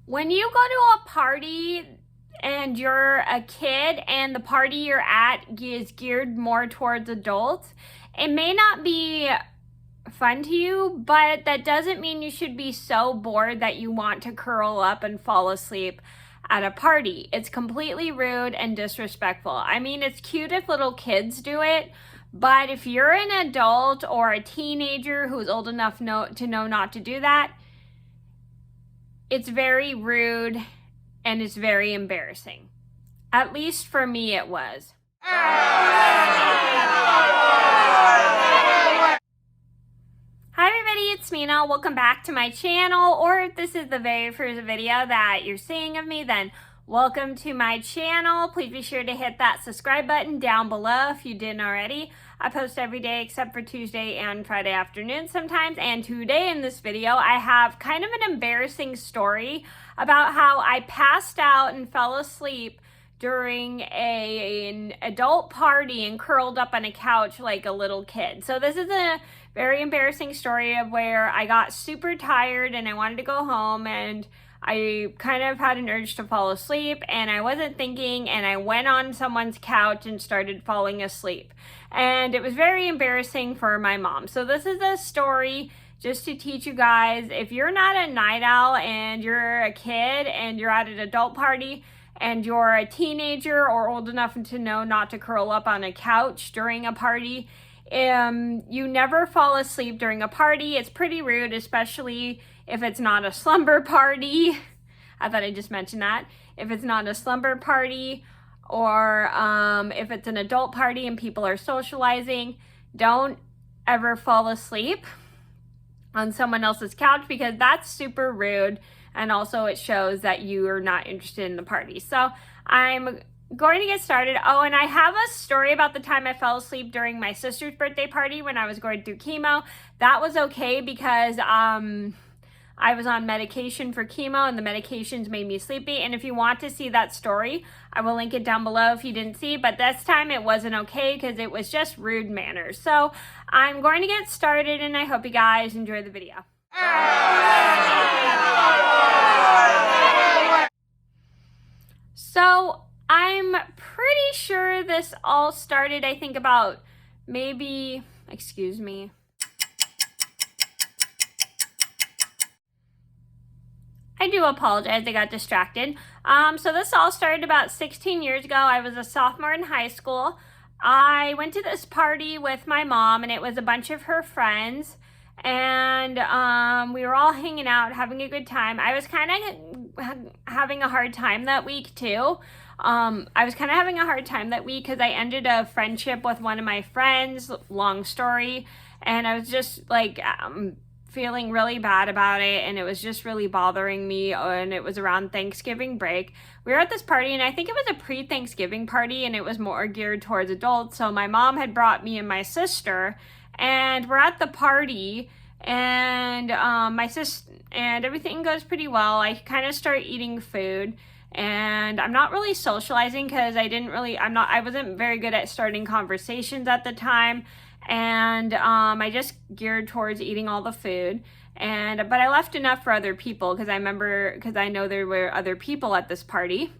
When you go to a party and you're a kid and the party you're at is geared more towards adults, it may not be fun to you, but that doesn't mean you should be so bored that you want to curl up and fall asleep at a party. It's completely rude and disrespectful. I mean, it's cute if little kids do it, but if you're an adult or a teenager who's old enough to know not to do that, it's very rude and it's very embarrassing. At least for me, it was. Hi everybody, it's Mena. Welcome back to my channel, or if this is the very first video that you're seeing of me, then welcome to my channel. Please be sure to hit that subscribe button down below if you didn't already. I post every day except for Tuesday and Friday afternoon sometimes, and today in this video I have kind of an embarrassing story about how I passed out and fell asleep during an adult party and curled up on a couch like a little kid. So this is a very embarrassing story of where I got super tired and I wanted to go home, and I kind of had an urge to fall asleep and I wasn't thinking, and I went on someone's couch and started falling asleep. And it was very embarrassing for my mom. So this is a story just to teach you guys, if you're not a night owl and you're a kid and you're at an adult party and you're a teenager or old enough to know not to curl up on a couch during a party, you never fall asleep during a party. It's pretty rude, especially if it's not a slumber party. I thought I just mentioned that. If it's not a slumber party, or if it's an adult party and people are socializing, don't ever fall asleep on someone else's couch, because that's super rude, and also it shows that you are not interested in the party. So I'm going to get started. Oh, and I have a story about the time I fell asleep during my sister's birthday party when I was going through chemo. That was okay because I was on medication for chemo and the medications made me sleepy. And if you want to see that story, I will link it down below if you didn't see. But this time it wasn't okay because it was just rude manners. So I'm going to get started and I hope you guys enjoy the video. So I'm pretty sure this all started, I think about maybe, excuse me. I do apologize, I got distracted. So this all started about 16 years ago. I was a sophomore in high school. I went to this party with my mom and it was a bunch of her friends. And we were all hanging out, having a good time. I was kind of having a hard time that week too. Because I ended a friendship with one of my friends, long story. And I was just like, feeling really bad about it, and it was just really bothering me. And it was around Thanksgiving break. We were at this party, and I think it was a pre-Thanksgiving party, and it was more geared towards adults. So my mom had brought me and my sister, and we're at the party, and my sister, and everything goes pretty well. I kind of start eating food, and I'm not really socializing because I wasn't very good at starting conversations at the time. And I just geared towards eating all the food, but I left enough for other people because I know there were other people at this party.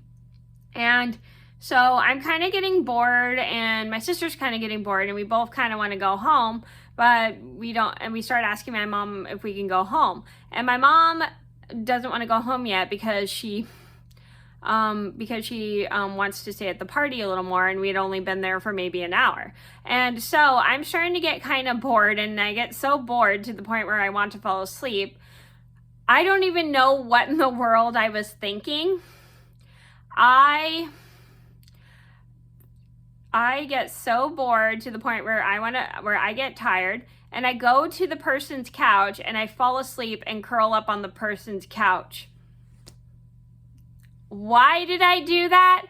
And so I'm kind of getting bored, and my sister's kind of getting bored, and we both kind of want to go home, but we don't. And we start asking my mom if we can go home, and my mom doesn't want to go home yet because she wants to stay at the party a little more, and we had only been there for maybe an hour. And so I'm starting to get kind of bored, and I get so bored to the point where I want to fall asleep. I don't even know what in the world I was thinking. I get so bored to the point where I get tired, and I go to the person's couch and I fall asleep and curl up on the person's couch. Why did I do that?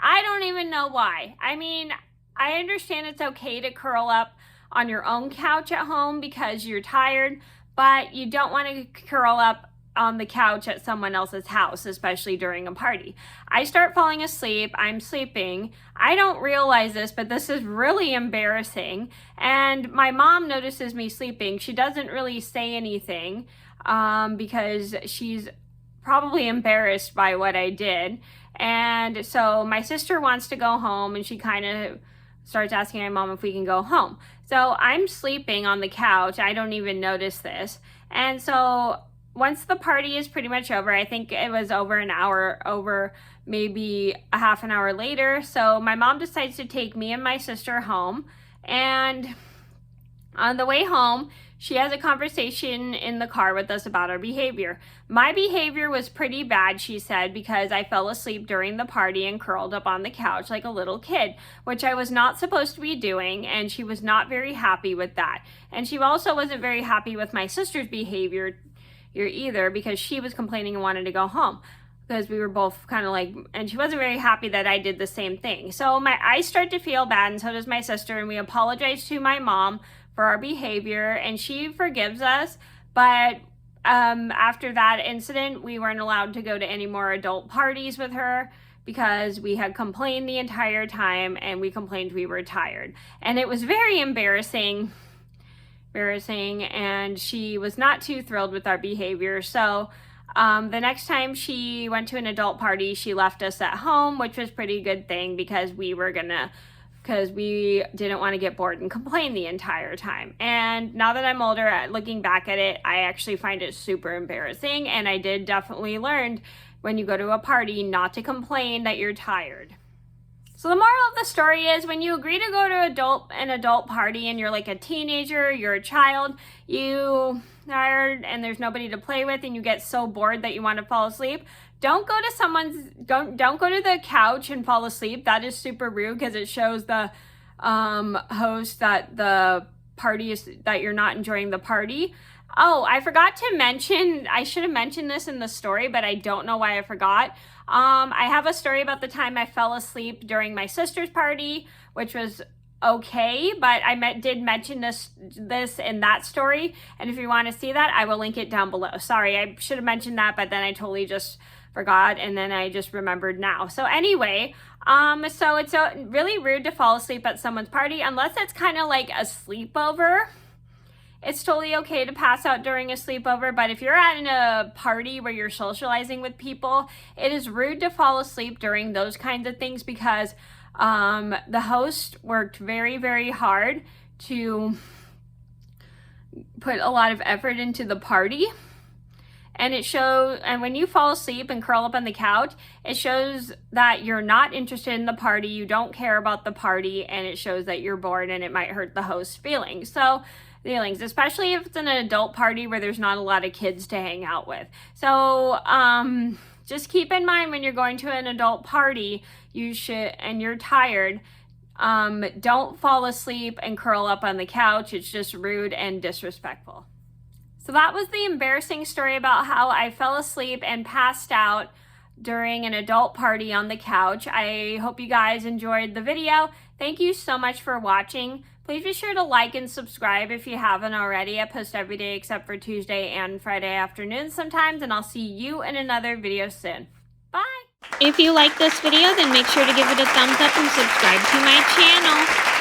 I don't even know why. I mean, I understand it's okay to curl up on your own couch at home because you're tired, but you don't want to curl up on the couch at someone else's house, especially during a party. I start falling asleep. I'm sleeping. I don't realize this, but this is really embarrassing. And my mom notices me sleeping. She doesn't really say anything because she's probably embarrassed by what I did. And so my sister wants to go home, and she kind of starts asking my mom if we can go home. So I'm sleeping on the couch. I don't even notice this. And so once the party is pretty much over, I think it was over an hour, over maybe a half an hour later. So my mom decides to take me and my sister home. And on the way home, she has a conversation in the car with us about our behavior. My behavior was pretty bad, she said, because I fell asleep during the party and curled up on the couch like a little kid, which I was not supposed to be doing, and she was not very happy with that. And she also wasn't very happy with my sister's behavior either, because she was complaining and wanted to go home, because we were both kind of like, and she wasn't very happy that I did the same thing. So I start to feel bad, and so does my sister, and we apologize to my mom for our behavior, and she forgives us. But after that incident, we weren't allowed to go to any more adult parties with her, because we had complained the entire time, and we complained we were tired. And it was very embarrassing, and she was not too thrilled with our behavior. So the next time she went to an adult party, she left us at home, which was a pretty good thing, because we didn't want to get bored and complain the entire time. And now that I'm older, looking back at it, I actually find it super embarrassing, and I did definitely learn, when you go to a party, not to complain that you're tired. So the moral of the story is, when you agree to go to an adult party and you're like a teenager, you're a child, you tired and there's nobody to play with, and you get so bored that you want to fall asleep, don't go to the couch and fall asleep. That is super rude, because it shows the host that the party is, that you're not enjoying the party. Oh, I forgot to mention, I should have mentioned this in the story, but I don't know why I forgot. I have a story about the time I fell asleep during my sister's party, which was okay, but I did mention this in that story, and if you want to see that, I will link it down below. Sorry, I should have mentioned that, but then I totally just forgot, and then I just remembered now. So anyway, so it's really rude to fall asleep at someone's party, unless it's kind of like a sleepover. It's totally okay to pass out during a sleepover, but if you're at a party where you're socializing with people, it is rude to fall asleep during those kinds of things, because the host worked very, very hard to put a lot of effort into the party. And and when you fall asleep and curl up on the couch, it shows that you're not interested in the party, you don't care about the party, and it shows that you're bored, and it might hurt the host's feelings. Especially if it's an adult party where there's not a lot of kids to hang out with. So just keep in mind, when you're going to an adult party, and you're tired, don't fall asleep and curl up on the couch. It's just rude and disrespectful. So that was the embarrassing story about how I fell asleep and passed out during an adult party on the couch. I hope you guys enjoyed the video. Thank you so much for watching. Please be sure to like and subscribe if you haven't already. I post every day except for Tuesday and Friday afternoons sometimes, and I'll see you in another video soon. Bye! If you like this video, then make sure to give it a thumbs up and subscribe to my channel.